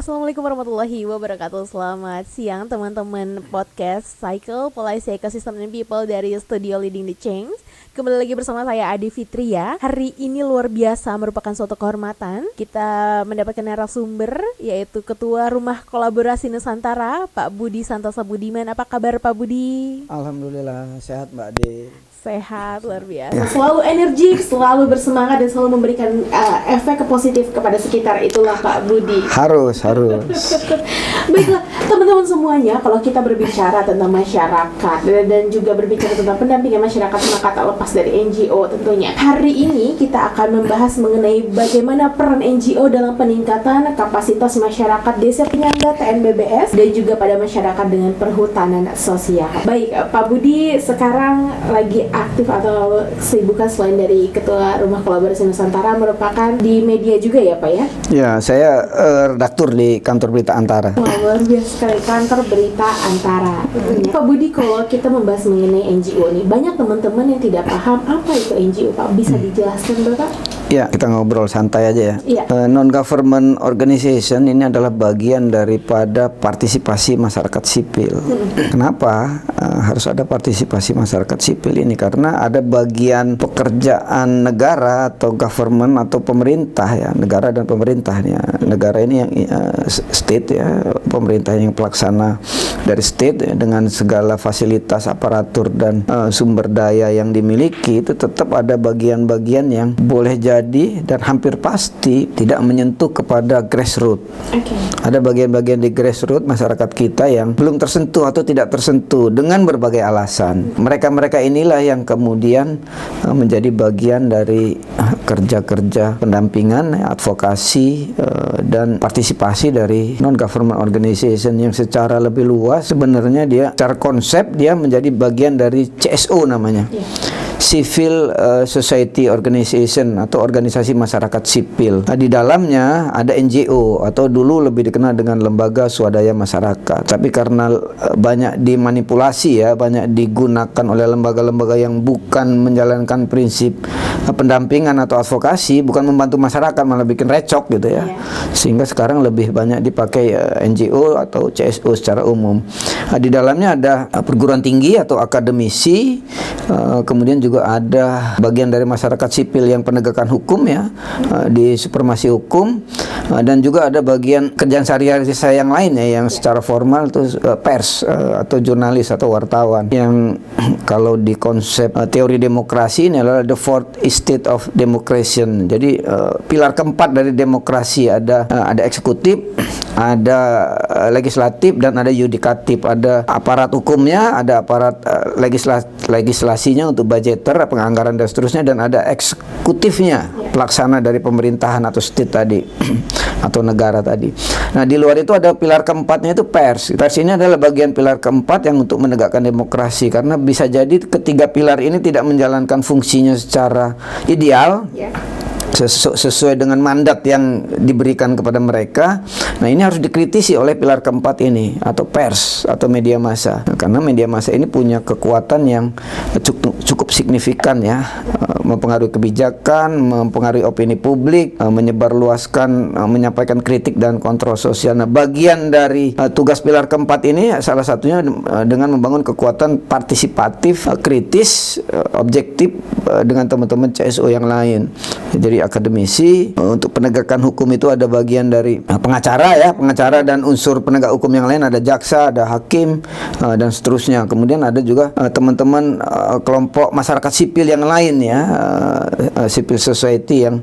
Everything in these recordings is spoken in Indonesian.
Assalamualaikum warahmatullahi wabarakatuh. Selamat siang teman-teman podcast Cycle Policy Ecosystem and People dari Studio Leading the Change. Kembali lagi bersama saya Adi Fitria. Hari ini luar biasa, merupakan suatu kehormatan. Kita mendapatkan narasumber yaitu Ketua Rumah Kolaborasi Nusantara, Pak Budi Santosa Budiman. Apa kabar Pak Budi? Alhamdulillah sehat Mbak Ade. Sehat, luar biasa. Selalu energik, selalu bersemangat dan selalu memberikan efek positif kepada sekitar. Itulah Pak Budi. Harus. Baiklah, teman-teman semuanya, kalau kita berbicara tentang masyarakat dan juga berbicara tentang pendampingan masyarakat, maka tak lepas dari NGO tentunya. Hari ini kita akan membahas mengenai bagaimana peran NGO dalam peningkatan kapasitas masyarakat desa penyangga TNBBS dan juga pada masyarakat dengan perhutanan sosial. Baik, Pak Budi sekarang lagi aktif atau kesibukan selain dari Ketua Rumah Kolaborasi Nusantara merupakan di media juga ya Pak ya? Ya, saya redaktur di Kantor Berita Antara. Wah, luar biasa sekali, Kantor Berita Antara. Pak Budi, kalau kita membahas mengenai NGO nih, banyak teman-teman yang tidak paham apa itu NGO, Pak. Bisa dijelaskan Bapak? Ya, kita ngobrol santai aja ya. Iya. Non-government organization ini adalah bagian daripada partisipasi masyarakat sipil. Kenapa harus ada partisipasi masyarakat sipil ini? Karena ada bagian pekerjaan negara atau government atau pemerintah ya, negara dan pemerintahnya. Negara ini yang state ya, pemerintah yang pelaksana dari state ya, dengan segala fasilitas aparatur dan sumber daya yang dimiliki, itu tetap ada bagian-bagian yang boleh jadi dan hampir pasti tidak menyentuh kepada grassroots. Ada bagian-bagian di grassroots masyarakat kita yang belum tersentuh atau tidak tersentuh dengan berbagai alasan. Mereka-mereka inilah yang kemudian menjadi bagian dari kerja-kerja pendampingan, advokasi dan partisipasi dari non-government organization yang secara lebih luas sebenarnya dia secara konsep dia menjadi bagian dari CSO namanya. Civil Society Organization atau organisasi masyarakat sipil. Nah, di dalamnya ada NGO atau dulu lebih dikenal dengan lembaga swadaya masyarakat. Tapi karena banyak dimanipulasi ya, banyak digunakan oleh lembaga-lembaga yang bukan menjalankan prinsip pendampingan atau advokasi, bukan membantu masyarakat malah bikin recok gitu ya. Sehingga sekarang lebih banyak dipakai NGO atau CSO secara umum. Nah, di dalamnya ada perguruan tinggi atau akademisi, kemudian juga ada bagian dari masyarakat sipil yang penegakan hukum ya, di supremasi hukum, dan juga ada bagian kerjaan sehari-hari saya yang lain ya, yang secara formal itu pers atau jurnalis atau wartawan, yang kalau di konsep teori demokrasi ini adalah the fourth state of democracy. Jadi pilar keempat dari demokrasi, ada eksekutif, ada legislatif, dan ada yudikatif. Ada aparat hukumnya, ada aparat legislasinya untuk budgeter, penganggaran dan seterusnya, dan ada eksekutifnya, pelaksana dari pemerintahan atau state tadi atau negara tadi. Nah, di luar itu ada pilar keempatnya, itu pers. Pers ini adalah bagian pilar keempat yang untuk menegakkan demokrasi, karena bisa jadi ketiga pilar ini tidak menjalankan fungsinya secara ideal, sesuai dengan mandat yang diberikan kepada mereka. Nah, ini harus dikritisi oleh pilar keempat ini, atau pers atau media massa. Karena media massa ini punya kekuatan yang cukup signifikan ya, mempengaruhi kebijakan, mempengaruhi opini publik, menyebarluaskan, menyampaikan kritik dan kontrol sosial. Nah, bagian dari tugas pilar keempat ini salah satunya dengan membangun kekuatan partisipatif, kritis, objektif dengan teman-teman CSO yang lain. Jadi akademisi, untuk penegakan hukum itu ada bagian dari pengacara dan unsur penegak hukum yang lain, ada jaksa, ada hakim, dan seterusnya. Kemudian ada juga teman-teman kelompok masyarakat sipil yang lain ya, civil society yang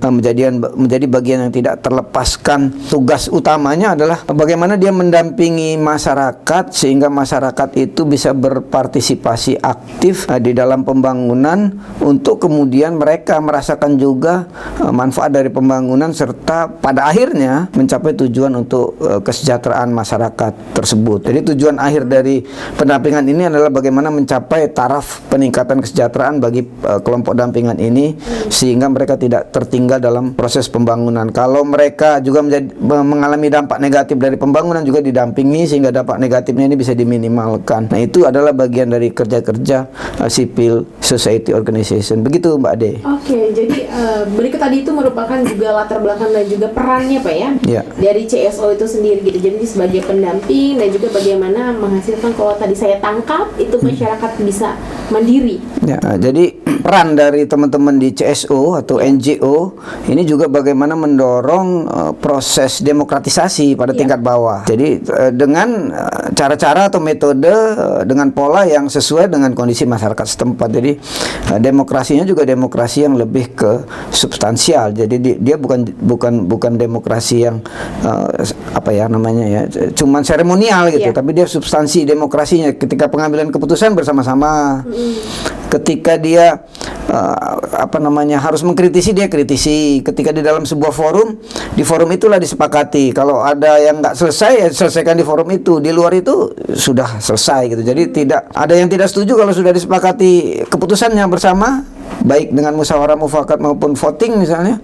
menjadi bagian yang tidak terlepaskan. Tugas utamanya adalah bagaimana dia mendampingi masyarakat sehingga masyarakat itu bisa berpartisipasi aktif di dalam pembangunan, untuk kemudian mereka merasakan juga manfaat dari pembangunan serta pada akhirnya mencapai tujuan untuk kesejahteraan masyarakat tersebut. Jadi tujuan akhir dari pendampingan ini adalah bagaimana mencapai taraf peningkatan kesejahteraan bagi kelompok dampingan ini sehingga mereka tidak tertinggal dalam proses pembangunan. Kalau mereka juga mengalami dampak negatif dari pembangunan, juga didampingi sehingga dampak negatifnya ini bisa diminimalkan. Nah, itu adalah bagian dari kerja-kerja civil society organization. Begitu Mbak Ade. Oke, jadi berikut tadi tadi itu merupakan juga latar belakang dan juga perannya Pak ya, Ya. dari CSO itu sendiri gitu. Jadi sebagai pendamping dan juga bagaimana menghasilkan, kalau tadi saya tangkap itu masyarakat bisa mandiri. Ya, jadi peran dari teman-teman di CSO atau NGO ini juga bagaimana mendorong proses demokratisasi pada tingkat bawah. Jadi dengan cara-cara atau metode dengan pola yang sesuai dengan kondisi masyarakat setempat. Jadi demokrasinya juga demokrasi yang lebih ke substansial. Jadi dia bukan demokrasi yang apa ya namanya ya, cuman seremonial gitu, tapi dia substansi demokrasinya. Ketika pengambilan keputusan bersama-sama, ketika dia apa namanya harus mengkritisi, dia kritisi. Ketika di dalam sebuah forum, di forum itulah disepakati. Kalau ada yang nggak selesai, ya selesaikan di forum itu. Di luar itu sudah selesai gitu. Jadi tidak ada yang tidak setuju kalau sudah disepakati keputusannya bersama, baik dengan musyawarah mufakat maupun voting misalnya.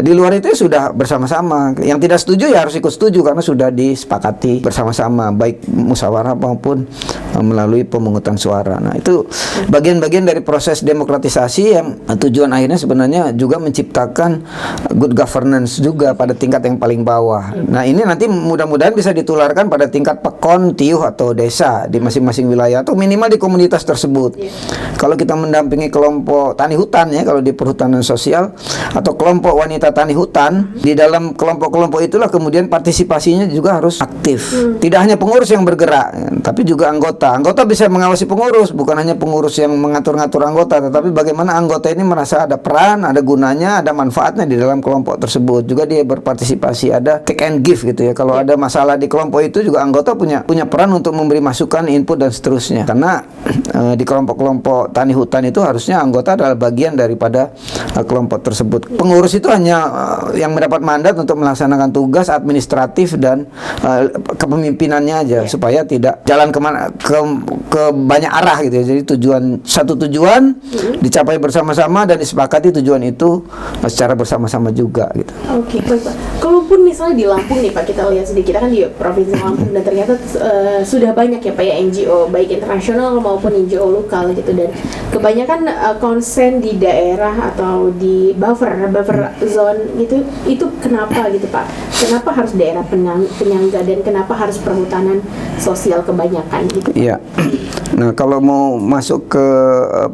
Di luar itu sudah bersama-sama. Yang tidak setuju ya harus ikut setuju karena sudah disepakati bersama-sama, baik musyawarah maupun melalui pemungutan suara. Nah, itu bagian-bagian dari proses demokratisasi yang tujuan akhirnya sebenarnya juga menciptakan good governance juga pada tingkat yang paling bawah. Nah, ini nanti mudah-mudahan bisa ditularkan pada tingkat pekon, tiuh atau desa di masing-masing wilayah atau minimal di komunitas tersebut. Kalau kita mendampingi kelompok tani hutan ya, kalau di perhutanan sosial, atau kelompok wanita tani hutan, di dalam kelompok-kelompok itulah kemudian partisipasinya juga harus aktif. Tidak hanya pengurus yang bergerak, tapi juga anggota. Anggota bisa mengawasi pengurus, bukan hanya pengurus yang mengatur-ngatur anggota, tetapi bagaimana anggota ini merasa ada peran, ada gunanya, ada manfaatnya di dalam kelompok tersebut. Juga dia berpartisipasi, ada take and give gitu ya. Kalau ada masalah di kelompok itu juga anggota punya peran untuk memberi masukan, input dan seterusnya. Karena di kelompok-kelompok tani hutan itu harusnya anggota adalah bagian daripada kelompok tersebut. Pengurus itu hanya yang mendapat mandat untuk melaksanakan tugas administratif dan kepemimpinannya aja, supaya tidak jalan ke banyak arah gitu ya. Jadi satu tujuan dicapai bersama-sama dan disepakati tujuan itu secara bersama-sama juga gitu. Oke, baik Pak. Kalaupun misalnya di Lampung nih Pak, kita lihat sedikit, kita kan di Provinsi Lampung dan ternyata sudah banyak ya Pak ya NGO, baik internasional maupun NGO lokal gitu, dan kebanyakan konsen di daerah atau di buffer zone gitu, itu kenapa gitu Pak? Kenapa harus daerah penyangga dan kenapa harus perhutanan sosial kebanyakan gitu? Iya. Nah, kalau mau masuk ke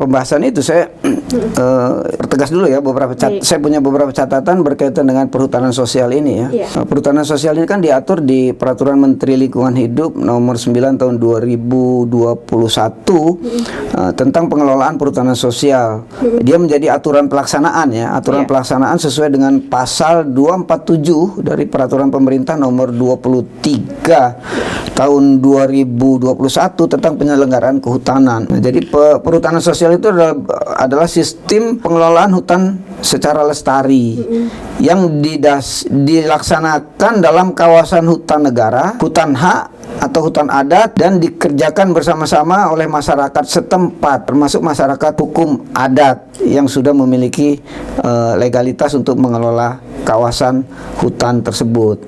pembahasan itu saya pertegas dulu ya saya punya beberapa catatan berkaitan dengan perhutanan sosial ini ya. Perhutanan sosial ini kan diatur di Peraturan Menteri Lingkungan Hidup nomor 9 tahun 2021 tentang pengelolaan perhutanan sosial. Dia menjadi aturan pelaksanaan ya, pelaksanaan sesuai dengan pasal 247 dari Peraturan Pemerintah nomor 23 tahun 2021 tentang penyelenggaraan kehutanan. Nah, jadi perhutanan sosial itu adalah sistem pengelolaan hutan secara lestari yang dilaksanakan dalam kawasan hutan negara, hutan hak atau hutan adat, dan dikerjakan bersama-sama oleh masyarakat setempat, termasuk masyarakat hukum adat yang sudah memiliki legalitas untuk mengelola kawasan hutan tersebut.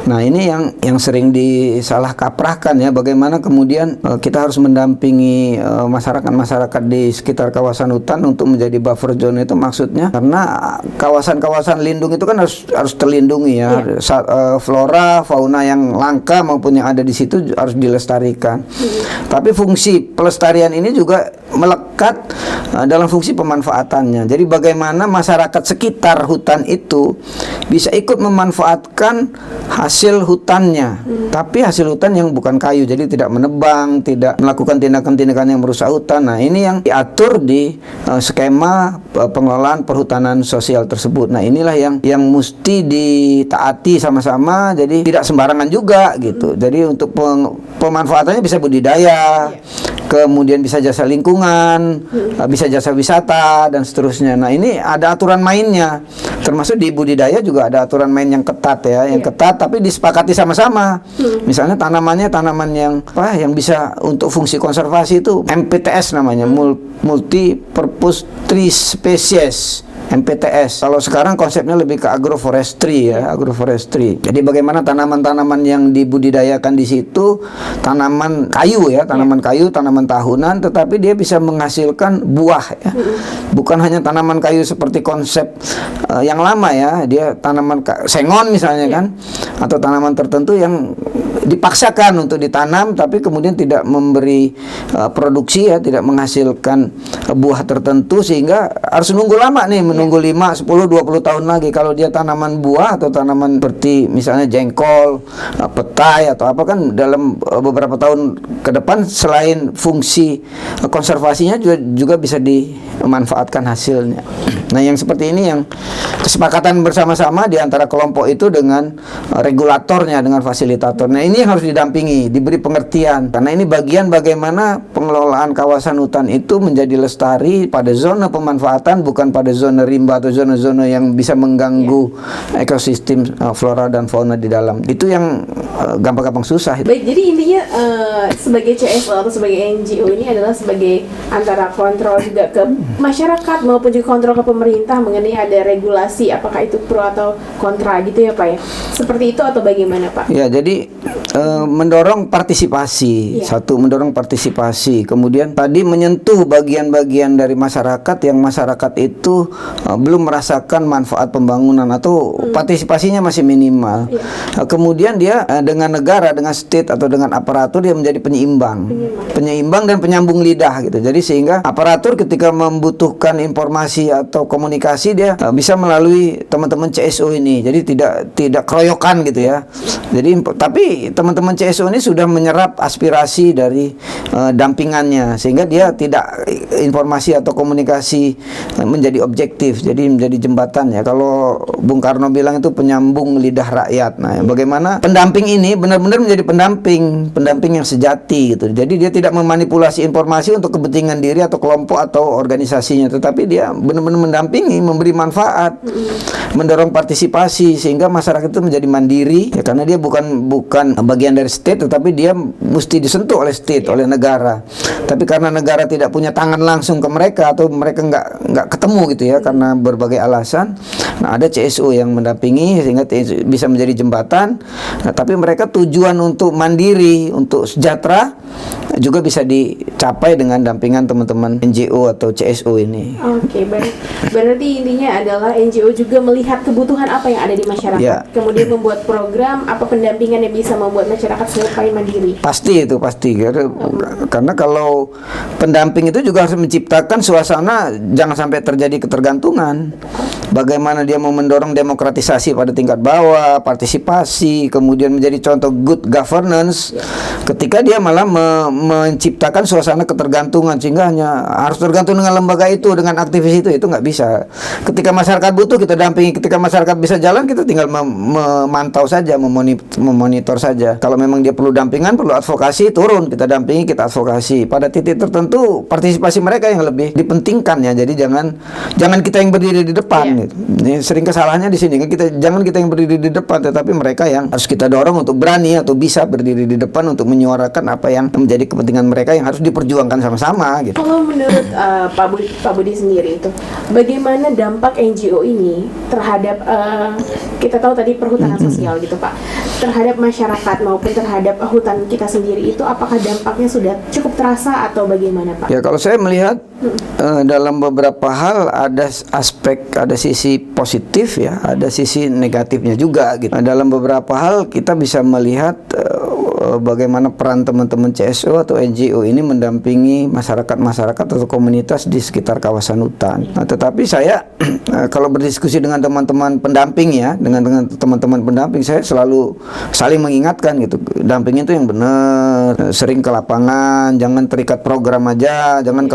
Nah, ini yang sering disalah kaprahkan ya, bagaimana kemudian kita harus mendampingi masyarakat di sekitar kawasan hutan untuk menjadi buffer zone. Itu maksudnya karena kawasan-kawasan lindung itu kan harus terlindungi ya. Flora, fauna yang langka maupun yang ada di situ harus dilestarikan. Tapi fungsi pelestarian ini juga melekat dalam fungsi pemanfaatannya. Jadi bagaimana masyarakat sekitar hutan itu bisa ikut memanfaatkan hasil hutannya, tapi hasil hutan yang bukan kayu, jadi tidak menebang, tidak melakukan tindakan-tindakan yang merusak hutan. Nah, ini yang diatur di skema pengelolaan perhutanan sosial tersebut. Nah, inilah yang mesti ditaati sama-sama, jadi tidak sembarangan juga gitu. Jadi untuk pemanfaatannya bisa budidaya, kemudian bisa jasa lingkungan, bisa jasa wisata dan seterusnya. Nah, ini ada aturan mainnya, termasuk di budidaya juga ada aturan main yang ketat ya, ketat tapi disepakati sama-sama. Misalnya tanaman yang bisa untuk fungsi konservasi itu MPTS namanya, multi purpose tree species. MPTS. Kalau sekarang konsepnya lebih ke agroforestry ya, agroforestry. Jadi bagaimana tanaman-tanaman yang dibudidayakan di situ, tanaman kayu ya, tanaman kayu, tanaman tahunan, tetapi dia bisa menghasilkan buah ya. Bukan hanya tanaman kayu seperti konsep yang lama ya, dia tanaman sengon misalnya kan, atau tanaman tertentu yang dipaksakan untuk ditanam tapi kemudian tidak memberi produksi ya, tidak menghasilkan buah tertentu sehingga harus nunggu lama nih, menunggu 5, 10, 20 tahun lagi. Kalau dia tanaman buah atau tanaman seperti misalnya jengkol, petai atau apa kan dalam beberapa tahun ke depan selain fungsi konservasinya juga bisa dimanfaatkan hasilnya. Nah, yang seperti ini yang kesepakatan bersama-sama di antara kelompok itu dengan regulatornya, dengan fasilitatornya. Ini yang harus didampingi, diberi pengertian. Karena ini bagian bagaimana pengelolaan kawasan hutan itu menjadi lestari pada zona pemanfaatan, bukan pada zona rimba atau zona-zona yang bisa mengganggu ekosistem flora dan fauna di dalam. Itu yang gampang-gampang susah. Baik, jadi intinya sebagai CSO atau sebagai NGO ini adalah sebagai antara kontrol juga ke masyarakat maupun juga kontrol ke pemerintah mengenai ada regulasi, apakah itu pro atau kontra gitu ya Pak ya? Seperti itu atau bagaimana Pak? Ya, jadi mendorong partisipasi. Satu, mendorong partisipasi. Kemudian tadi menyentuh bagian-bagian dari masyarakat yang masyarakat itu belum merasakan manfaat pembangunan atau partisipasinya masih minimal. Kemudian dia dengan negara, dengan state atau dengan aparatur dia menjadi penyeimbang dan penyambung lidah gitu. Jadi sehingga aparatur ketika membutuhkan informasi atau komunikasi dia bisa melalui teman-teman CSO ini. Jadi tidak keroyokan gitu ya. Jadi tapi teman-teman CSO ini sudah menyerap aspirasi dari dampingannya sehingga dia tidak informasi atau komunikasi menjadi objektif. Jadi menjadi jembatan ya. Kalau Bung Karno bilang itu penyambung lidah rakyat. Nah, bagaimana pendamping ini benar-benar menjadi pendamping yang sejati gitu. Jadi dia tidak memanipulasi informasi untuk kepentingan diri atau kelompok atau organisasinya, tetapi dia benar-benar mendampingi, memberi manfaat, mendorong partisipasi sehingga masyarakat itu menjadi mandiri ya, karena dia bukan bagian dari state, tetapi dia mesti disentuh oleh state, oleh negara. Tapi karena negara tidak punya tangan langsung ke mereka atau mereka nggak ketemu gitu ya karena berbagai alasan. Nah, ada CSO yang mendampingi sehingga bisa menjadi jembatan. Nah, tapi mereka tujuan untuk mandiri, untuk sejahtera juga bisa dicapai dengan dampingan teman-teman NGO atau CSO ini. Oke, baik. Berarti intinya adalah NGO juga melihat kebutuhan apa yang ada di masyarakat, kemudian membuat program apa pendampingan yang bisa membuat masyarakat supaya mandiri. Pasti itu pasti. Karena kalau pendamping itu juga harus menciptakan suasana jangan sampai terjadi ketergantungan. Bagaimana dia mau mendorong demokratisasi pada tingkat bawah, partisipasi, kemudian menjadi contoh good governance, ketika dia malah menciptakan suasana ketergantungan sehingga hanya harus tergantung dengan lembaga itu, dengan aktivis itu nggak bisa. Ketika masyarakat butuh kita dampingi, ketika masyarakat bisa jalan kita tinggal memantau saja, memonitor saja. Kalau memang dia perlu dampingan, perlu advokasi, turun kita dampingi, kita advokasi. Pada titik tertentu partisipasi mereka yang lebih dipentingkan ya. Jadi jangan kita yang berdiri di depan. Gitu. Ini sering kesalahannya di sini. Jangan kita yang berdiri di depan, tetapi mereka yang harus kita dorong untuk berani atau bisa berdiri di depan untuk menyuarakan apa yang menjadi kepentingan mereka yang harus diperjuangkan sama-sama. Gitu. Kalau menurut Pak Budi sendiri itu, bagaimana dampak NGO ini terhadap kita tahu tadi perhutanan sosial gitu Pak, terhadap masyarakat maupun terhadap hutan kita sendiri itu, apakah dampaknya sudah cukup terasa atau bagaimana Pak? Ya, kalau saya melihat dalam beberapa hal ada sisi positif ya, ada sisi negatifnya juga gitu. Dalam beberapa hal kita bisa melihat bagaimana peran teman-teman CSO atau NGO ini mendampingi masyarakat atau komunitas di sekitar kawasan hutan. Nah, tetapi saya kalau berdiskusi dengan teman-teman pendamping ya, dengan teman-teman pendamping, saya selalu saling mengingatkan gitu. Damping itu yang benar, sering ke lapangan, jangan terikat program aja, jangan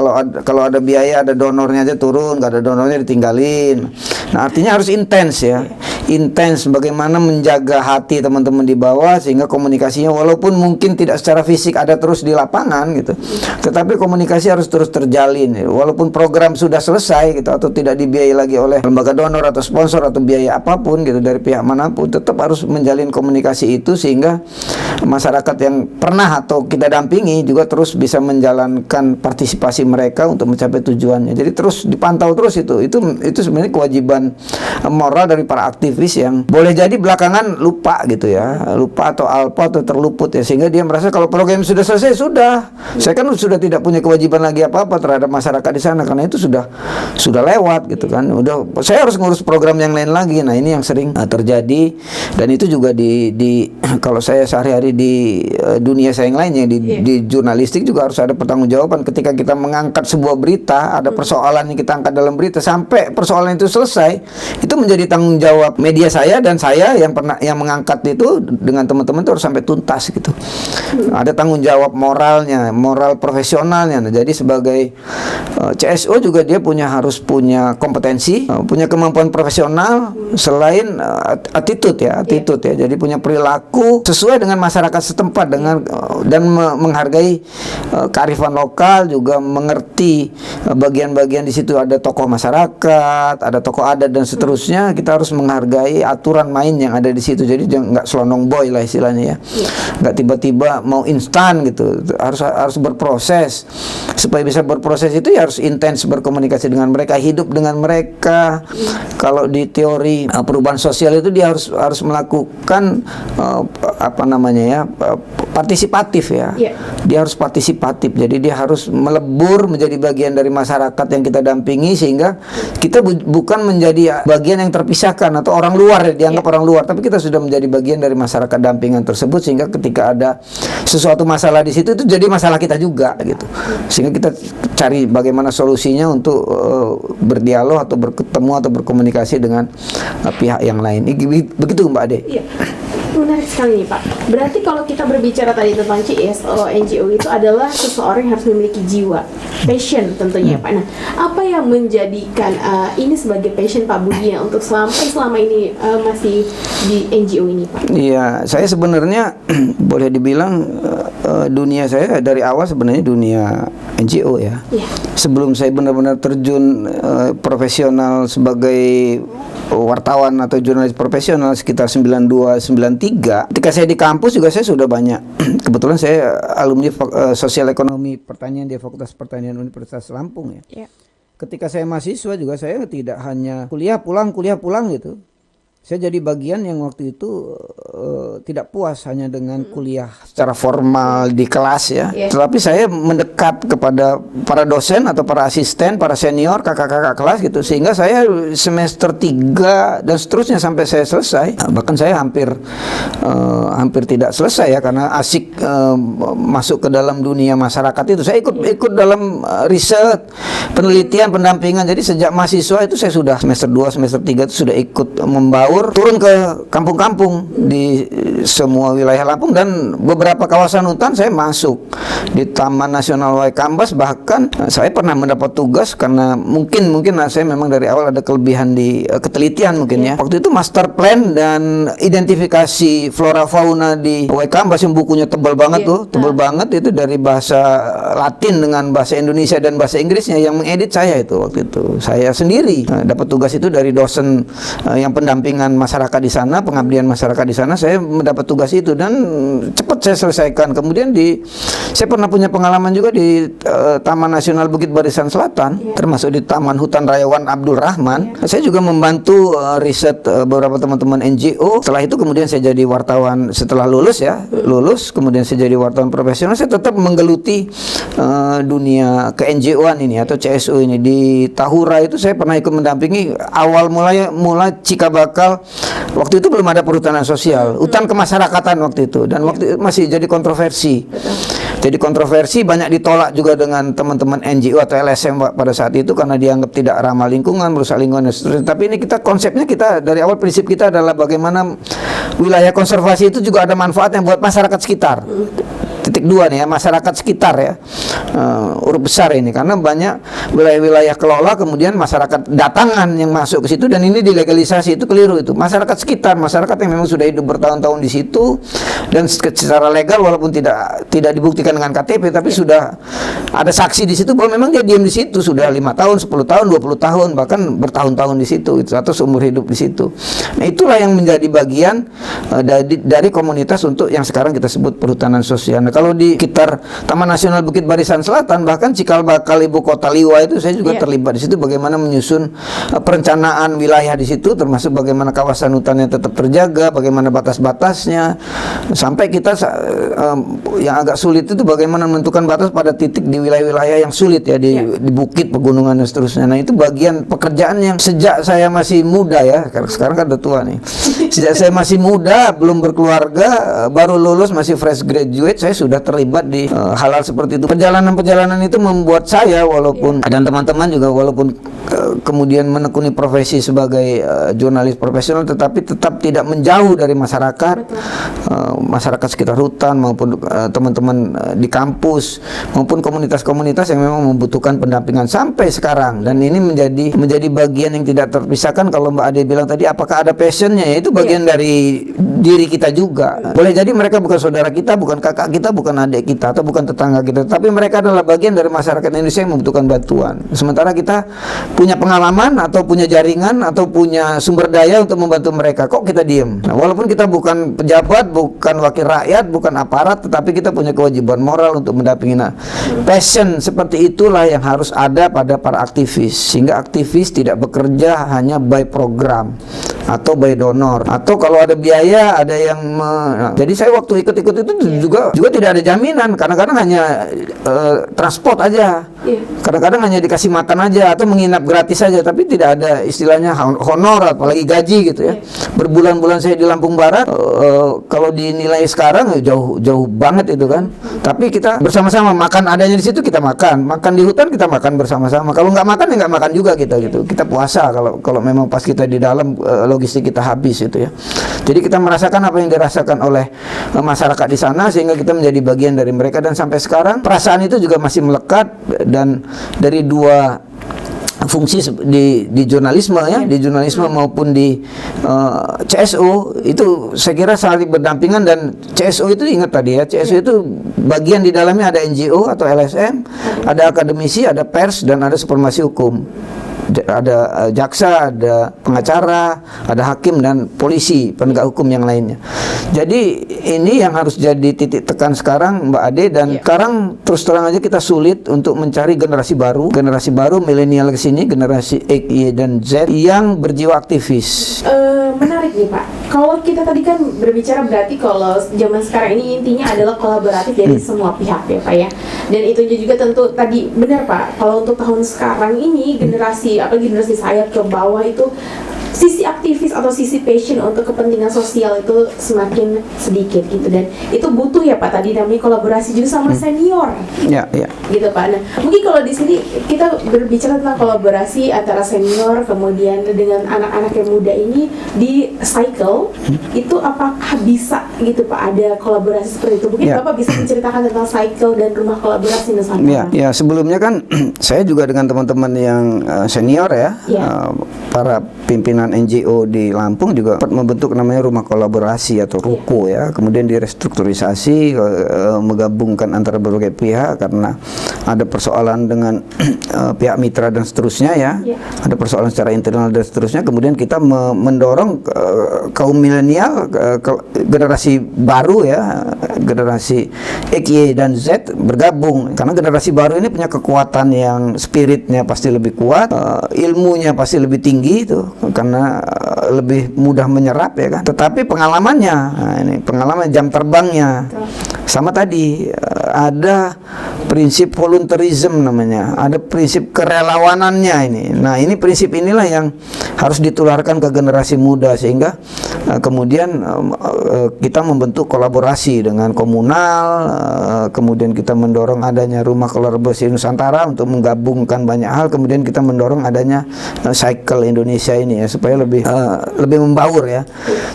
kalau ada biaya, ada donornya aja turun, nggak ada donornya ditinggalin. Nah, artinya harus intens ya. Intens bagaimana menjaga hati teman-teman di bawah sehingga komunikasinya walaupun walaupun mungkin tidak secara fisik ada terus di lapangan gitu, tetapi komunikasi harus terus terjalin. Walaupun program sudah selesai gitu atau tidak dibiayai lagi oleh lembaga donor atau sponsor atau biaya apapun gitu dari pihak manapun, tetap harus menjalin komunikasi itu sehingga masyarakat yang pernah atau kita dampingi juga terus bisa menjalankan partisipasi mereka untuk mencapai tujuannya. Jadi terus dipantau terus itu sebenarnya kewajiban moral dari para aktivis yang boleh jadi belakangan lupa gitu ya, lupa atau alpa atau terluput ya, sehingga dia merasa kalau program sudah selesai sudah, saya kan sudah tidak punya kewajiban lagi apa-apa terhadap masyarakat di sana karena itu sudah lewat gitu kan, udah saya harus ngurus program yang lain lagi. Nah ini yang sering terjadi, dan itu juga di kalau saya sehari-hari di dunia saya yang lainnya di jurnalistik juga harus ada pertanggungjawaban ketika kita mengangkat sebuah berita, ada persoalan yang kita angkat dalam berita sampai persoalan itu selesai, itu menjadi tanggung jawab media saya dan saya yang mengangkat itu dengan teman-teman itu harus sampai tuntas gitu. Ada tanggung jawab moralnya, moral profesionalnya. Nah, jadi sebagai CSO juga dia harus punya kompetensi, punya kemampuan profesional selain attitude ya. Jadi punya perilaku sesuai dengan masyarakat setempat dan menghargai kearifan lokal, juga mengerti bagian-bagian di situ ada tokoh masyarakat, ada tokoh adat dan seterusnya. Kita harus menghargai aturan main yang ada di situ. Jadi nggak selonong boy lah istilahnya ya. Nggak tiba-tiba mau instan gitu. Harus berproses. Supaya bisa berproses itu ya harus intens berkomunikasi dengan mereka, hidup dengan mereka. Kalau di teori perubahan sosial itu dia harus melakukan partisipatif ya. Dia harus partisipatif. Jadi dia harus melebur menjadi bagian dari masyarakat yang kita dampingi, sehingga kita bukan menjadi bagian yang terpisahkan atau orang luar dianggap orang luar, tapi kita sudah menjadi bagian dari masyarakat dampingan tersebut, sehingga ketika ada sesuatu masalah di situ itu jadi masalah kita juga gitu. Sehingga kita cari bagaimana solusinya untuk berdialog atau bertemu atau berkomunikasi dengan pihak yang lain. Begitu Mbak Ade. Iya. Menarik sekali nih Pak. Berarti kalau kita berbicara tadi tentang CSO, NGO itu adalah seseorang yang harus memiliki jiwa, passion tentunya Pak. Nah, apa yang menjadikan ini sebagai passion Pak Budi untuk selama ini masih di NGO ini Pak? Iya, saya sebenarnya boleh dibilang dunia saya dari awal sebenarnya dunia NGO ya. Sebelum saya benar-benar terjun profesional sebagai wartawan atau jurnalis profesional sekitar 92-93, ketika saya di kampus juga saya sudah banyak. Kebetulan saya alumni sosial ekonomi pertanian di Fakultas Pertanian Universitas Lampung ya. Ketika saya mahasiswa juga saya tidak hanya kuliah pulang gitu. Saya jadi bagian yang waktu itu tidak puas hanya dengan kuliah secara formal di kelas ya. Tetapi saya mendekat kepada para dosen atau para asisten, para senior, kakak-kakak kelas gitu. Sehingga saya semester 3 dan seterusnya sampai saya selesai. Bahkan saya hampir tidak selesai ya, karena asik masuk ke dalam dunia masyarakat itu. Saya ikut dalam riset, penelitian, pendampingan. Jadi sejak mahasiswa itu saya sudah semester 2, semester 3 itu sudah ikut membaur, turun ke kampung-kampung di semua wilayah Lampung, dan beberapa kawasan hutan saya masuk di Taman Nasional Waikambas. Bahkan saya pernah mendapat tugas karena mungkin saya memang dari awal ada kelebihan di ketelitian mungkin ya. Waktu itu master plan dan identifikasi flora fauna di Waikambas yang bukunya tebal banget tebal banget itu dari bahasa Latin dengan bahasa Indonesia dan bahasa Inggrisnya. Yang mengedit saya itu waktu itu saya sendiri. Dapat tugas itu dari dosen yang pendampingan masyarakat di sana, pengabdian masyarakat di sana. Saya mendapat tugas itu dan cepat saya selesaikan. Kemudian saya pernah punya pengalaman juga di Taman Nasional Bukit Barisan Selatan, termasuk di Taman Hutan Rayawan Abdul Rahman. Saya juga membantu riset beberapa teman-teman NGO. Setelah itu kemudian saya jadi wartawan setelah lulus kemudian saya jadi wartawan profesional. Saya tetap menggeluti dunia ke NGO-an ini atau CSO ini. Di Tahura itu saya pernah ikut mendampingi awal mulai cikabakal. Waktu itu belum ada perhutanan sosial, hutan kemasyarakatan waktu itu, dan waktu itu masih jadi kontroversi. Jadi kontroversi, banyak ditolak juga dengan teman-teman NGO atau LSM pada saat itu karena dianggap tidak ramah lingkungan, merusak lingkungan dan seterusnya. Tapi ini konsepnya dari awal prinsip kita adalah bagaimana wilayah konservasi itu juga ada manfaatnya buat masyarakat sekitar. Titik 2 nih ya, masyarakat sekitar ya. huruf besar ini, karena banyak wilayah-wilayah kelola kemudian masyarakat datangan yang masuk ke situ dan ini dilegalisasi. Itu keliru. Itu masyarakat sekitar, masyarakat yang memang sudah hidup bertahun-tahun di situ dan secara legal walaupun tidak dibuktikan dengan KTP tapi sudah ada saksi di situ bahwa memang dia diam di situ sudah 5 tahun, 10 tahun, 20 tahun, bahkan bertahun-tahun di situ itu, atau seumur hidup di situ. Nah, itulah yang menjadi bagian dari komunitas untuk yang sekarang kita sebut perhutanan sosial. Nah, kalau di sekitar Taman Nasional Bukit Barisan Selatan, bahkan cikal bakal ibu kota Liwa itu saya juga terlibat di situ, bagaimana menyusun perencanaan wilayah di situ, termasuk bagaimana kawasan hutannya tetap terjaga, bagaimana batas-batasnya, sampai kita yang agak sulit itu bagaimana menentukan batas pada titik di wilayah-wilayah yang sulit ya, di bukit, pegunungan dan seterusnya. Nah, itu bagian pekerjaan yang sejak saya masih muda ya, sekarang kan udah tua nih. Sejak saya masih muda, belum berkeluarga, baru lulus, masih fresh graduate, saya sudah terlibat di hal-hal seperti itu. Perjalanan-perjalanan itu membuat saya, walaupun dan teman-teman juga, walaupun kemudian menekuni profesi sebagai jurnalis profesional, tetapi tetap tidak menjauh dari masyarakat, masyarakat sekitar hutan maupun teman-teman di kampus maupun komunitas-komunitas yang memang membutuhkan pendampingan sampai sekarang. Dan ini menjadi bagian yang tidak terpisahkan. Kalau Mbak Ade bilang tadi, apakah ada passionnya, ya itu bagian dari diri kita juga. Boleh jadi mereka bukan saudara kita, bukan kakak kita, bukan adik kita, atau bukan tetangga kita, tapi mereka adalah bagian dari masyarakat Indonesia yang membutuhkan bantuan. Sementara kita punya pengalaman atau punya jaringan atau punya sumber daya untuk membantu mereka, kok kita diem? Nah, walaupun kita bukan pejabat, bukan wakil rakyat, bukan aparat, tetapi kita punya kewajiban moral untuk mendampingi. Nah, passion seperti itulah yang harus ada pada para aktivis, sehingga aktivis tidak bekerja hanya by program atau by donor, atau kalau ada biaya ada yang jadi saya waktu ikut-ikut itu juga tidak ada jaminan. Kadang-kadang hanya transport aja, kadang-kadang hanya dikasih makan aja atau menginap gratis saja, tapi tidak ada istilahnya honor apalagi gaji gitu ya. Berbulan-bulan saya di Lampung Barat, kalau dinilai sekarang jauh banget itu kan, tapi kita bersama-sama makan adanya di situ, kita makan di hutan, kita makan bersama-sama. Kalau nggak makan ya nggak makan juga kita gitu. Kita puasa kalau memang pas kita di dalam logistik kita habis itu ya. Jadi kita merasakan apa yang dirasakan oleh masyarakat di sana, sehingga kita menjadi bagian dari mereka. Dan sampai sekarang perasaan itu juga masih melekat, dan dari dua fungsi di jurnalisme ya, di jurnalisme maupun di CSO itu saya kira saling berdampingan. Dan CSO itu ingat tadi ya, CSO itu bagian di dalamnya ada NGO atau LSM, ada akademisi, ada pers, dan ada supervisi hukum. Ada jaksa, ada pengacara, ada hakim, dan polisi, penegak hukum yang lainnya. Jadi ini yang harus jadi titik tekan sekarang, Mbak Ade. Dan sekarang terus terang aja kita sulit untuk mencari generasi baru milenial ke sini, generasi X, Y, dan Z yang berjiwa aktivis. Menarik nih Pak. Kalau kita tadi kan berbicara, berarti kalau zaman sekarang ini intinya adalah kolaboratif dari semua pihak ya Pak ya. Dan itu juga tentu tadi benar Pak. Kalau untuk tahun sekarang ini generasi, apalagi generasi saya ke bawah itu, sisi aktivis atau sisi passion untuk kepentingan sosial itu semakin sedikit gitu. Dan itu butuh ya Pak, tadi namanya kolaborasi juga sama senior. Ya. Gitu Pak. Nah, mungkin kalau di sini kita berbicara tentang kolaborasi antara senior kemudian dengan anak-anak yang muda ini di cycle, itu apakah bisa gitu Pak ada kolaborasi seperti itu? Mungkin Bapak bisa menceritakan tentang cycle dan rumah kolaborasi Nusantara. Ya, sebelumnya kan saya juga dengan teman-teman yang senior ya, para pimpinan NGO di Lampung juga membentuk namanya rumah kolaborasi atau ruko ya. Kemudian direstrukturisasi, menggabungkan antara berbagai pihak karena ada persoalan dengan pihak mitra dan seterusnya ya. Ada persoalan secara internal dan seterusnya. Kemudian kita mendorong kaum milenial, generasi baru ya, generasi X, Y, dan Z bergabung. Karena generasi baru ini punya kekuatan yang spiritnya pasti lebih kuat, ilmunya pasti lebih tinggi itu, karena lebih mudah menyerap ya kan. Tetapi pengalamannya, ini pengalaman jam terbangnya sama tadi, ada prinsip volunteerism namanya, ada prinsip kerelawanannya ini. Nah, ini prinsip inilah yang harus ditularkan ke generasi muda, sehingga kemudian kita membentuk kolaborasi dengan komunal, kemudian kita mendorong adanya rumah kolaborasi Nusantara untuk menggabungkan banyak hal, kemudian kita mendorong adanya cycle Indonesia ini ya, supaya lebih membaur ya.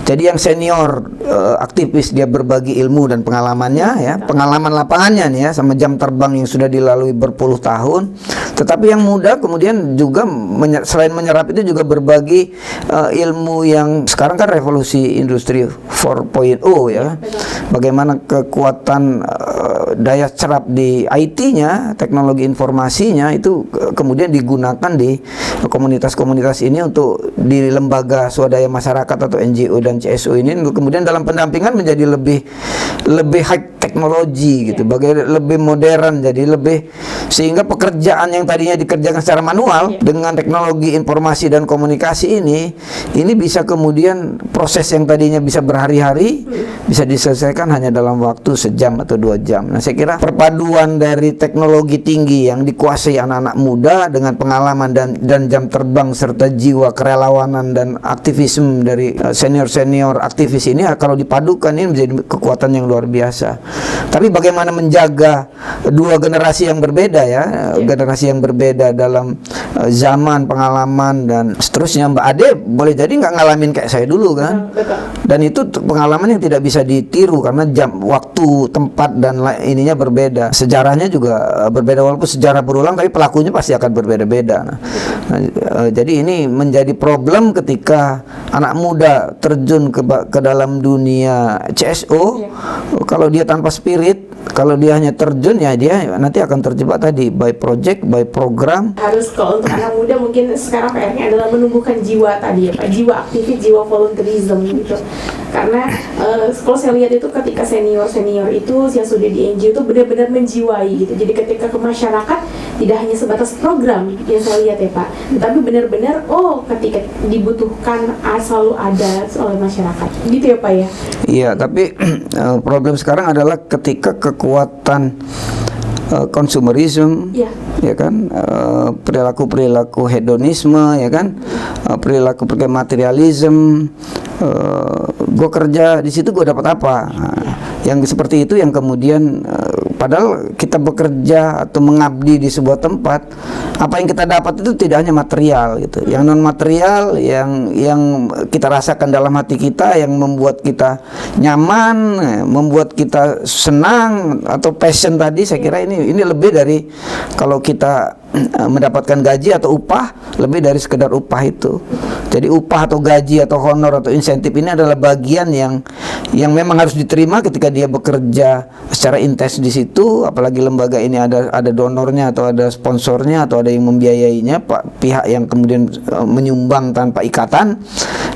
Jadi yang senior aktivis dia berbagi ilmu dan pengalamannya ya, pengalaman lapangannya nih ya, sama jam terbang terbang yang sudah dilalui berpuluh tahun. Tetapi yang muda kemudian juga selain menyerap itu juga berbagi ilmu yang sekarang kan revolusi industri 4.0 ya. Bagaimana kekuatan daya serap di IT-nya, teknologi informasinya itu kemudian digunakan di komunitas-komunitas ini untuk di lembaga swadaya masyarakat atau NGO dan CSO ini kemudian dalam pendampingan menjadi lebih high teknologi gitu, lebih modern, jadi lebih sehingga pekerjaan yang tadinya dikerjakan secara manual dengan teknologi informasi dan komunikasi ini bisa kemudian proses yang tadinya bisa berhari-hari bisa diselesaikan hanya dalam waktu sejam atau 2 jam. Nah, saya kira perpaduan dari teknologi tinggi yang dikuasai anak-anak muda dengan pengalaman dan jam terbang serta jiwa kerelawanan dan aktivisme dari senior-senior aktivis ini kalau dipadukan ini menjadi kekuatan yang luar biasa. Tapi bagaimana menjaga dua generasi yang berbeda ya, generasi yang berbeda dalam zaman, pengalaman dan seterusnya. Mbak Ade boleh jadi nggak ngalamin kayak saya dulu kan, dan itu pengalaman yang tidak bisa ditiru karena jam, waktu, tempat dan ininya berbeda. Sejarahnya juga berbeda walaupun sejarah berulang, tapi pelakunya pasti akan berbeda-beda. Jadi ini menjadi problem ketika anak muda terjun ke dalam dunia CSO. Kalau dia tanpa spirit, kalau dia hanya terjun ya dia nanti akan terjebak tadi by project, by program. Harus kalau untuk anak muda mungkin sekarang PR-nya adalah menumbuhkan jiwa tadi ya Pak, jiwa aktivis, jiwa volunteerism gitu. Karena kalau saya lihat itu ketika senior itu yang sudah di NGO itu benar-benar menjiwai gitu. Jadi ketika ke masyarakat tidak hanya sebatas program yang saya lihat ya Pak, tetapi benar-benar ketika dibutuhkan selalu ada oleh masyarakat. Gitu ya Pak ya. Iya, tapi problem sekarang adalah ketika kekuatan konsumerisme, ya kan, perilaku hedonisme, ya kan, perilaku materialisme. Gue kerja di situ gue dapat apa? Yang seperti itu yang kemudian padahal kita bekerja atau mengabdi di sebuah tempat, apa yang kita dapat itu tidak hanya material gitu, yang non material, yang kita rasakan dalam hati kita, yang membuat kita nyaman, membuat kita senang atau passion tadi. Saya kira ini lebih dari kalau kita mendapatkan gaji atau upah, lebih dari sekedar upah itu. Jadi upah atau gaji atau honor atau insentif ini adalah bagian yang memang harus diterima ketika dia bekerja secara intens di situ, apalagi lembaga ini ada donornya atau ada sponsornya atau ada yang membiayainya, pihak yang kemudian menyumbang tanpa ikatan.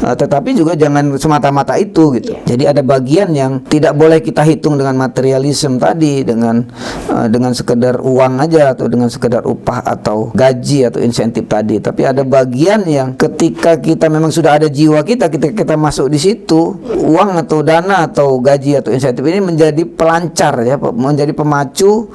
Tetapi juga jangan semata-mata itu gitu. Jadi ada bagian yang tidak boleh kita hitung dengan materialisme tadi, dengan sekedar uang aja atau dengan sekedar upah atau gaji atau insentif tadi. Tapi ada bagian yang ketika kita memang sudah ada jiwa kita, ketika kita masuk di situ, uang atau dana atau gaji atau insentif ini menjadi pelancar ya, menjadi pemacu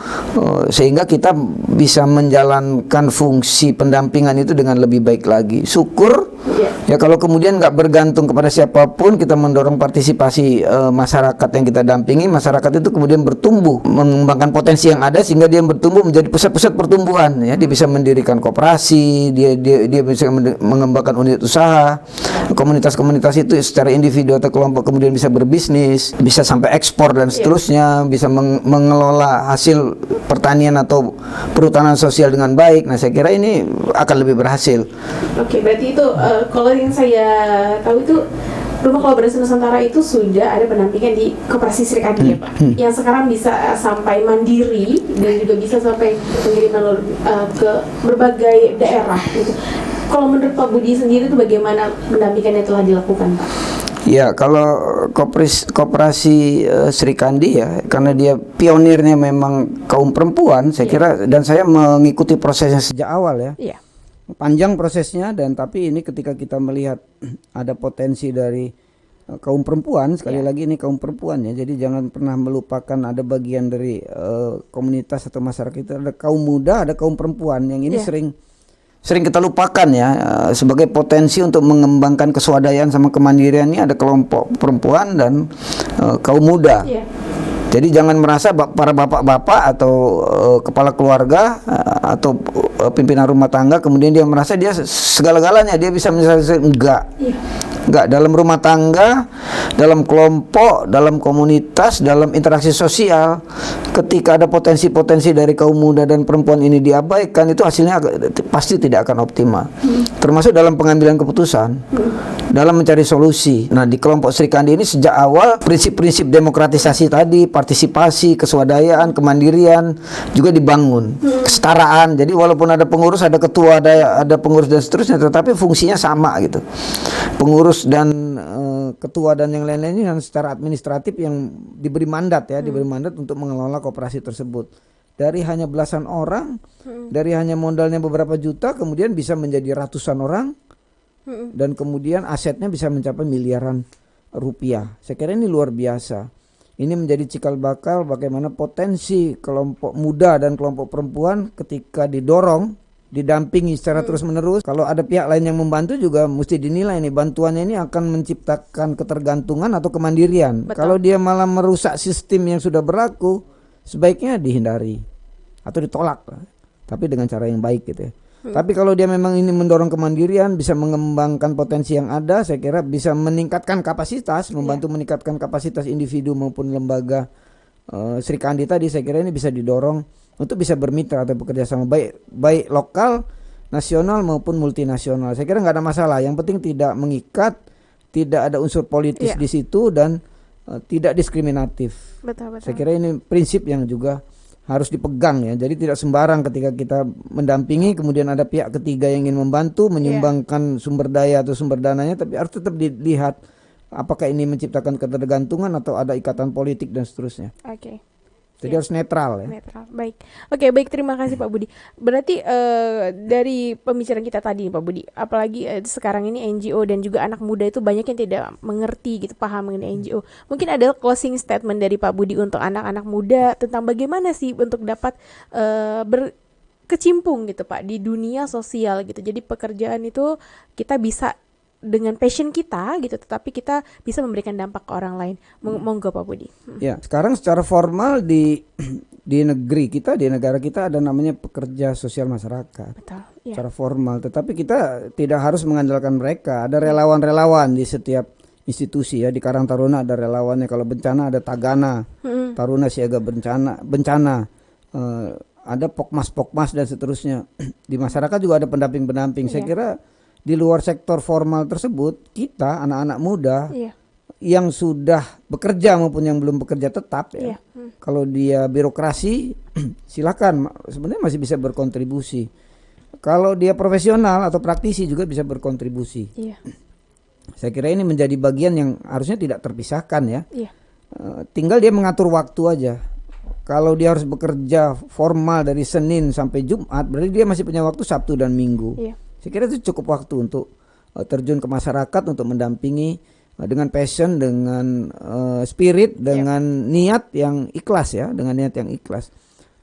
sehingga kita bisa menjalankan fungsi pendampingan itu dengan lebih baik lagi. Syukur ya kalau kemudian nggak bergantung kepada siapapun, kita mendorong partisipasi masyarakat yang kita dampingi. Masyarakat itu kemudian bertumbuh, mengembangkan potensi yang ada sehingga dia bertumbuh menjadi pusat-pusat pertumbuhan ya. Dia bisa mendirikan koperasi, dia bisa mengembangkan unit usaha. Komunitas-komunitas itu secara individu atau kelompok kemudian bisa berbisnis, bisa sampai ekspor dan seterusnya, bisa mengelola hasil pertanian atau perhutanan sosial dengan baik. Nah, saya kira ini akan lebih berhasil. Oke, berarti itu kalau yang saya tahu itu Rumah Kolaborasi Nusantara itu sudah ada pendampingan di Koperasi Srikandi ya Pak, yang sekarang bisa sampai mandiri dan juga bisa sampai pengiriman ke berbagai daerah gitu. Kalau menurut Pak Budi sendiri itu bagaimana pendampingan yang telah dilakukan Pak? Ya, kalau Koperasi Srikandi ya, karena dia pionirnya memang kaum perempuan, saya kira, dan saya mengikuti prosesnya sejak awal ya. Panjang prosesnya, dan tapi ini ketika kita melihat ada potensi dari kaum perempuan, sekali lagi ini kaum perempuan ya, jadi jangan pernah melupakan ada bagian dari komunitas atau masyarakat itu, ada kaum muda, ada kaum perempuan, yang ini sering kita lupakan ya, sebagai potensi untuk mengembangkan keswadayaan sama kemandirian. Ini ada kelompok perempuan dan kaum muda. Jadi jangan merasa para bapak-bapak atau kepala keluarga atau pimpinan rumah tangga kemudian dia merasa dia segala-galanya, dia bisa menyelesaikan. Enggak. Enggak, dalam rumah tangga, dalam kelompok, dalam komunitas, dalam interaksi sosial, ketika ada potensi-potensi dari kaum muda dan perempuan ini diabaikan, itu hasilnya pasti tidak akan optimal. Termasuk dalam pengambilan keputusan, dalam mencari solusi. Nah, di kelompok Sri Kandi ini sejak awal prinsip-prinsip demokratisasi tadi, partisipasi, keswadayaan, kemandirian juga dibangun. Kesetaraan. Jadi walaupun ada pengurus, ada ketua, ada pengurus dan seterusnya, tetapi fungsinya sama gitu. Pengurus dan ketua dan yang lain-lainnya secara administratif yang diberi mandat diberi mandat untuk mengelola koperasi tersebut. Dari hanya belasan orang, dari hanya modalnya beberapa juta, kemudian bisa menjadi ratusan orang, dan kemudian asetnya bisa mencapai miliaran rupiah. Saya kira ini luar biasa. Ini menjadi cikal bakal bagaimana potensi kelompok muda dan kelompok perempuan ketika didorong, didampingi secara terus-menerus. Kalau ada pihak lain yang membantu juga mesti dinilai nih, bantuannya ini akan menciptakan ketergantungan atau kemandirian. Betul. Kalau dia malah merusak sistem yang sudah berlaku, sebaiknya dihindari atau ditolak, tapi dengan cara yang baik gitu ya. Tapi kalau dia memang ini mendorong kemandirian, bisa mengembangkan potensi yang ada, saya kira bisa meningkatkan kapasitas, membantu meningkatkan kapasitas individu maupun lembaga Sri Kandi tadi. Saya kira ini bisa didorong untuk bisa bermitra atau bekerja sama baik lokal, nasional maupun multinasional. Saya kira nggak ada masalah. Yang penting tidak mengikat, tidak ada unsur politis di situ, dan tidak diskriminatif. Betul. Saya kira ini prinsip yang juga harus dipegang ya. Jadi tidak sembarang ketika kita mendampingi kemudian ada pihak ketiga yang ingin membantu menyumbangkan sumber daya atau sumber dananya, tapi harus tetap dilihat apakah ini menciptakan ketergantungan atau ada ikatan politik dan seterusnya. Oke. Jadi harus netral ya. Netral. Baik. Oke, baik, terima kasih Pak Budi. Berarti dari pembicaraan kita tadi Pak Budi, apalagi sekarang ini NGO dan juga anak muda itu banyak yang tidak mengerti gitu, paham mengenai NGO. Mungkin ada closing statement dari Pak Budi untuk anak-anak muda tentang bagaimana sih untuk dapat berkecimpung gitu Pak di dunia sosial gitu. Jadi pekerjaan itu kita bisa dengan passion kita gitu, tetapi kita bisa memberikan dampak ke orang lain. Monggo Pak Budi. Ya, sekarang secara formal di negeri kita, di negara kita ada namanya pekerja sosial masyarakat. Betul. Ya. Secara formal, tetapi kita tidak harus mengandalkan mereka. Ada relawan-relawan di setiap institusi ya. Di Karang Taruna ada relawannya, kalau bencana ada Tagana, Taruna Siaga bencana. Ada Pokmas dan seterusnya. Di masyarakat juga ada pendamping-pendamping. Saya kira di luar sektor formal tersebut, kita anak-anak muda yang sudah bekerja maupun yang belum bekerja tetap ya. Kalau dia birokrasi silakan, sebenarnya masih bisa berkontribusi. Kalau dia profesional atau praktisi juga bisa berkontribusi. Saya kira ini menjadi bagian yang harusnya tidak terpisahkan ya. Tinggal dia mengatur waktu aja. Kalau dia harus bekerja formal dari Senin sampai Jumat, berarti dia masih punya waktu Sabtu dan Minggu. Saya kira itu cukup waktu untuk terjun ke masyarakat, untuk mendampingi dengan passion, dengan spirit, dengan niat yang ikhlas ya, dengan niat yang ikhlas.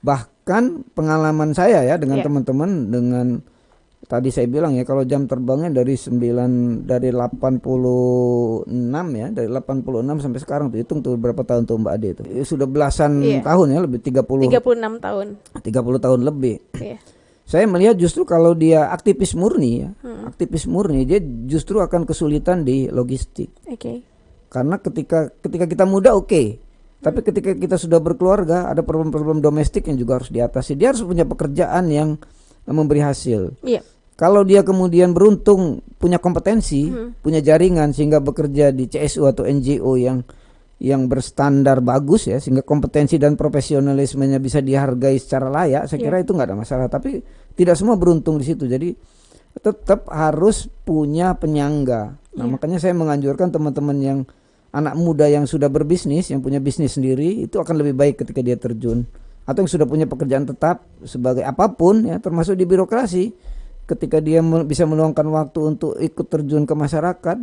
Bahkan pengalaman saya ya dengan teman-teman, dengan tadi saya bilang ya, kalau jam terbangnya dari 86 ya, dari 86 sampai sekarang tuh, hitung tuh berapa tahun tuh Mbak Ade itu. Sudah belasan tahun ya, lebih 36 tahun. 30 tahun lebih. Saya melihat justru kalau dia aktivis murni ya, aktivis murni, dia justru akan kesulitan di logistik. Karena ketika kita muda tapi ketika kita sudah berkeluarga, ada problem-problem domestik yang juga harus diatasi. Dia harus punya pekerjaan yang memberi hasil. Kalau dia kemudian beruntung punya kompetensi, punya jaringan sehingga bekerja di CSU atau NGO yang berstandar bagus ya, sehingga kompetensi dan profesionalismenya bisa dihargai secara layak, saya kira itu nggak ada masalah. Tapi tidak semua beruntung di situ, jadi tetap harus punya penyangga. Nah makanya saya menganjurkan teman-teman yang anak muda yang sudah berbisnis, yang punya bisnis sendiri, itu akan lebih baik ketika dia terjun, atau yang sudah punya pekerjaan tetap sebagai apapun ya, termasuk di birokrasi. Ketika dia bisa meluangkan waktu untuk ikut terjun ke masyarakat,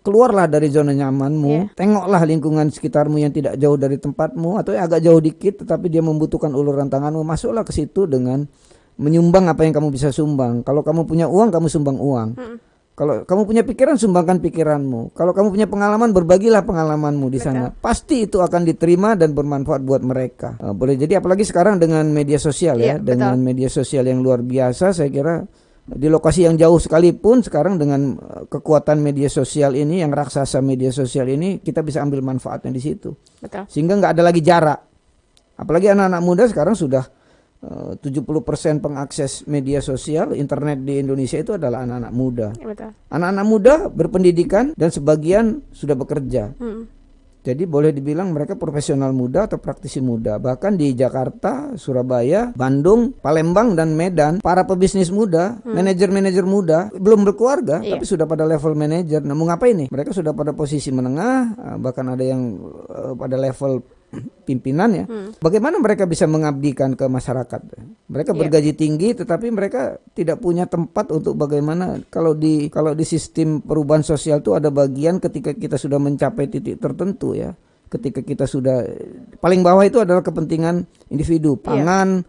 keluarlah dari zona nyamanmu, tengoklah lingkungan sekitarmu yang tidak jauh dari tempatmu atau yang agak jauh dikit tetapi dia membutuhkan uluran tanganmu, masuklah ke situ dengan menyumbang apa yang kamu bisa sumbang. Kalau kamu punya uang, kamu sumbang uang. Kalau kamu punya pikiran, sumbangkan pikiranmu. Kalau kamu punya pengalaman, berbagilah pengalamanmu di sana. Pasti itu akan diterima dan bermanfaat buat mereka. Boleh jadi apalagi sekarang dengan media sosial ya, dengan media sosial yang luar biasa, saya kira di lokasi yang jauh sekalipun sekarang dengan kekuatan media sosial ini, yang raksasa media sosial ini, kita bisa ambil manfaatnya di situ. Betul. Sehingga nggak ada lagi jarak. Apalagi anak-anak muda sekarang sudah 70% pengakses media sosial, internet di Indonesia itu adalah anak-anak muda. Betul. Anak-anak muda berpendidikan dan sebagian sudah bekerja. Jadi boleh dibilang mereka profesional muda atau praktisi muda. Bahkan di Jakarta, Surabaya, Bandung, Palembang, dan Medan, para pebisnis muda, manajer-manajer muda, belum berkeluarga, tapi sudah pada level manajer. Nah, mau ngapain nih? Mereka sudah pada posisi menengah, bahkan ada yang pada level pimpinan ya. Bagaimana mereka bisa mengabdikan ke masyarakat? Mereka bergaji tinggi, tetapi mereka tidak punya tempat untuk bagaimana kalau di sistem perubahan sosial itu ada bagian ketika kita sudah mencapai titik tertentu ya. Ketika kita sudah paling bawah itu adalah kepentingan individu, pangan,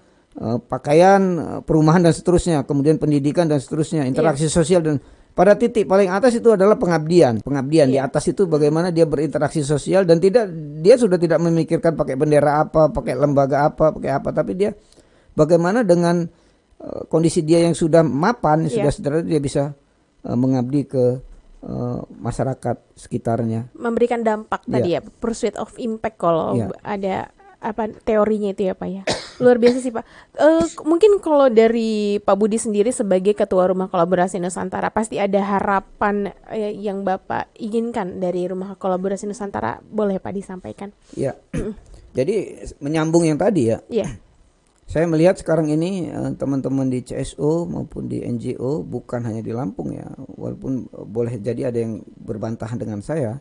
pakaian, perumahan dan seterusnya, kemudian pendidikan dan seterusnya, interaksi sosial, dan pada titik paling atas itu adalah pengabdian. Di atas itu bagaimana dia berinteraksi sosial dan dia sudah tidak memikirkan pakai bendera apa, pakai lembaga apa, tapi dia bagaimana dengan kondisi dia yang sudah mapan, sudah sederhana, dia bisa mengabdi ke masyarakat sekitarnya. Memberikan dampak tadi ya, pursuit of impact kalau ada teorinya itu ya Pak ya. Luar biasa sih Pak. Mungkin kalau dari Pak Budi sendiri sebagai Ketua Rumah Kolaborasi Nusantara, pasti ada harapan yang Bapak inginkan dari Rumah Kolaborasi Nusantara. Boleh Pak disampaikan? Ya. Jadi menyambung yang tadi ya. Iya. Saya melihat sekarang ini teman-teman di CSO maupun di NGO, bukan hanya di Lampung ya, walaupun boleh jadi ada yang berbantahan dengan saya,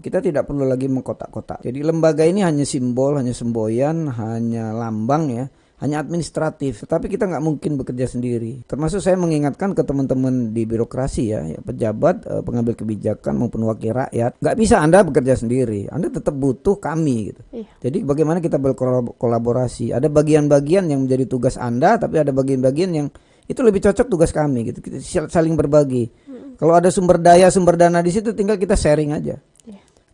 kita tidak perlu lagi mengkotak-kotak. Jadi lembaga ini hanya simbol, hanya semboyan, hanya lambang ya, hanya administratif. Tetapi kita nggak mungkin bekerja sendiri. Termasuk saya mengingatkan ke teman-teman di birokrasi ya, pejabat, pengambil kebijakan maupun wakil rakyat, nggak bisa Anda bekerja sendiri. Anda tetap butuh kami gitu. Jadi bagaimana kita berkolaborasi? Ada bagian-bagian yang menjadi tugas Anda, tapi ada bagian-bagian yang itu lebih cocok tugas kami gitu. Kita saling berbagi. Kalau ada sumber dana di situ, tinggal kita sharing aja.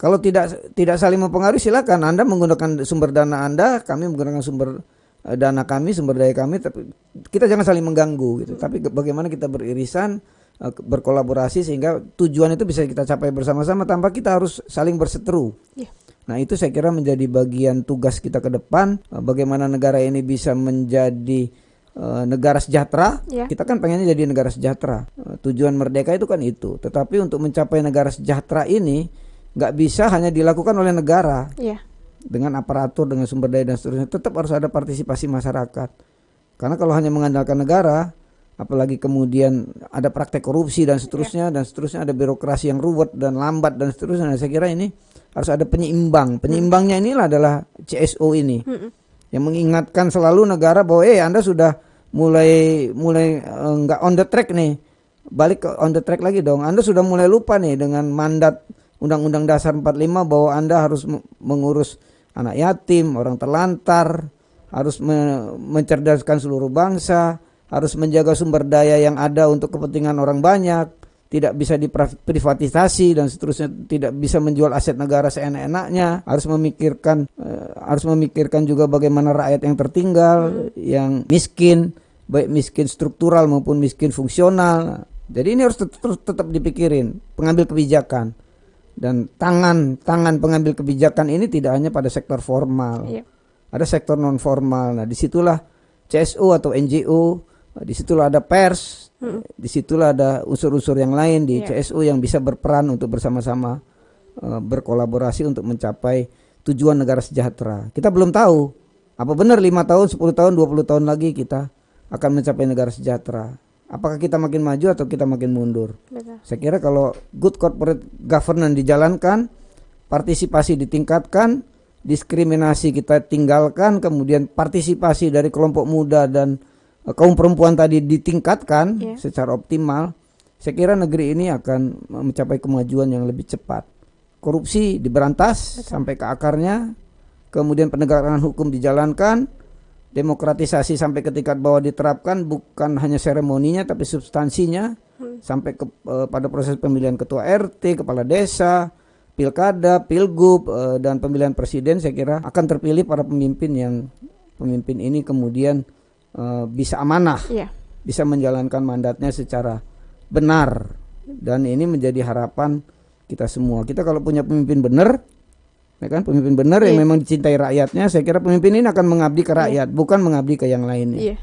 Kalau tidak saling mempengaruhi, silakan Anda menggunakan sumber dana Anda, kami menggunakan sumber dana kami, sumber daya kami, tapi kita jangan saling mengganggu gitu. Tapi bagaimana kita beririsan, berkolaborasi sehingga tujuan itu bisa kita capai bersama-sama tanpa kita harus saling berseteru. Nah, itu saya kira menjadi bagian tugas kita ke depan, bagaimana negara ini bisa menjadi negara sejahtera. Kita kan pengennya jadi negara sejahtera. Tujuan merdeka itu kan itu. Tetapi untuk mencapai negara sejahtera ini nggak bisa hanya dilakukan oleh negara. Dengan aparatur, dengan sumber daya dan seterusnya, tetap harus ada partisipasi masyarakat. Karena kalau hanya mengandalkan negara, apalagi kemudian ada praktek korupsi dan seterusnya, ada birokrasi yang ruwet dan lambat dan seterusnya. Nah, saya kira ini harus ada penyeimbang. Penyeimbangnya inilah adalah CSO ini, yang mengingatkan selalu negara bahwa Anda sudah mulai nggak on the track nih, balik ke on the track lagi dong. Anda sudah mulai lupa nih dengan mandat Undang-Undang Dasar 45 bahwa Anda harus mengurus anak yatim, orang terlantar, harus mencerdaskan seluruh bangsa, harus menjaga sumber daya yang ada untuk kepentingan orang banyak, tidak bisa diprivatisasi dan seterusnya, tidak bisa menjual aset negara seenak-enaknya, harus memikirkan juga bagaimana rakyat yang tertinggal, yang miskin, baik miskin struktural maupun miskin fungsional. Jadi ini harus tetap dipikirin pengambil kebijakan. Dan tangan pengambil kebijakan ini tidak hanya pada sektor formal, ada sektor non formal. Nah, disitulah CSO atau NGO, disitulah ada pers, disitulah ada unsur-unsur yang lain di CSO yang bisa berperan untuk bersama-sama berkolaborasi untuk mencapai tujuan negara sejahtera. Kita belum tahu apa benar 5 tahun, 10 tahun, 20 tahun lagi kita akan mencapai negara sejahtera. Apakah kita makin maju atau kita makin mundur? Betul. Saya kira kalau good corporate governance dijalankan, partisipasi ditingkatkan, diskriminasi kita tinggalkan, kemudian partisipasi dari kelompok muda dan kaum perempuan tadi ditingkatkan secara optimal, saya kira negeri ini akan mencapai kemajuan yang lebih cepat. Korupsi diberantas sampai ke akarnya, kemudian penegakan hukum dijalankan, demokratisasi sampai ke tingkat bawah diterapkan, bukan hanya seremoninya tapi substansinya, sampai pada proses pemilihan ketua RT, kepala desa, pilkada, pilgub, dan pemilihan presiden. Saya kira akan terpilih para pemimpin ini kemudian bisa amanah bisa menjalankan mandatnya secara benar. Dan ini menjadi harapan kita semua. Kita kalau punya pemimpin benar, ya kan, pemimpin benar yang memang dicintai rakyatnya, saya kira pemimpin ini akan mengabdi ke rakyat, bukan mengabdi ke yang lainnya.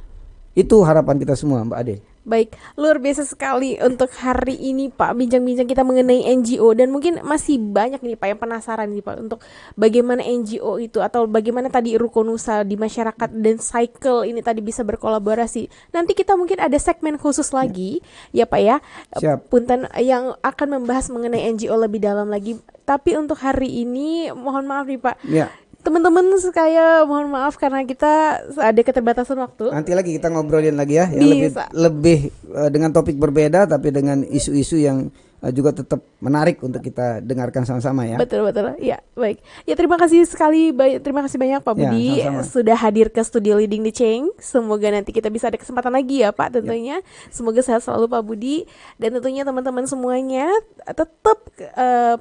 Itu harapan kita semua, Mbak Ade. Baik, luar biasa sekali untuk hari ini Pak, bincang-bincang kita mengenai NGO, dan mungkin masih banyak nih Pak yang penasaran nih Pak untuk bagaimana NGO itu atau bagaimana tadi Rukonusa di masyarakat dan Cycle ini tadi bisa berkolaborasi. Nanti kita mungkin ada segmen khusus lagi ya Pak ya. Siap. Punten yang akan membahas mengenai NGO lebih dalam lagi. Tapi untuk hari ini mohon maaf nih Pak. Ya. Teman-teman sekaya mohon maaf karena kita ada keterbatasan waktu. Nanti lagi kita ngobrolin lagi ya, yang lebih dengan topik berbeda tapi dengan isu-isu yang juga tetap menarik untuk kita dengarkan sama-sama ya. Betul. Ya, baik. Ya, terima kasih sekali, terima kasih banyak Pak Budi sudah hadir ke studio Leading the Change. Semoga nanti kita bisa ada kesempatan lagi ya Pak tentunya. Semoga sehat selalu Pak Budi, dan tentunya teman-teman semuanya tetap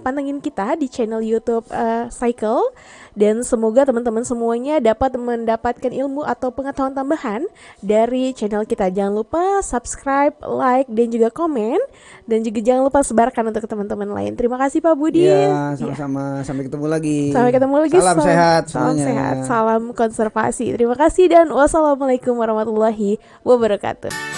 pantengin kita di channel YouTube Cycle, dan semoga teman-teman semuanya dapat mendapatkan ilmu atau pengetahuan tambahan dari channel kita. Jangan lupa subscribe, like, dan juga komen, dan juga jangan lupa sebarkan untuk teman-teman lain. Terima kasih Pak Budi. Ya, sama-sama. Sampai ketemu lagi. Sampai ketemu lagi. Salam sehat Salam semuanya. sehat, salam konservasi. Terima kasih dan wassalamualaikum warahmatullahi wabarakatuh.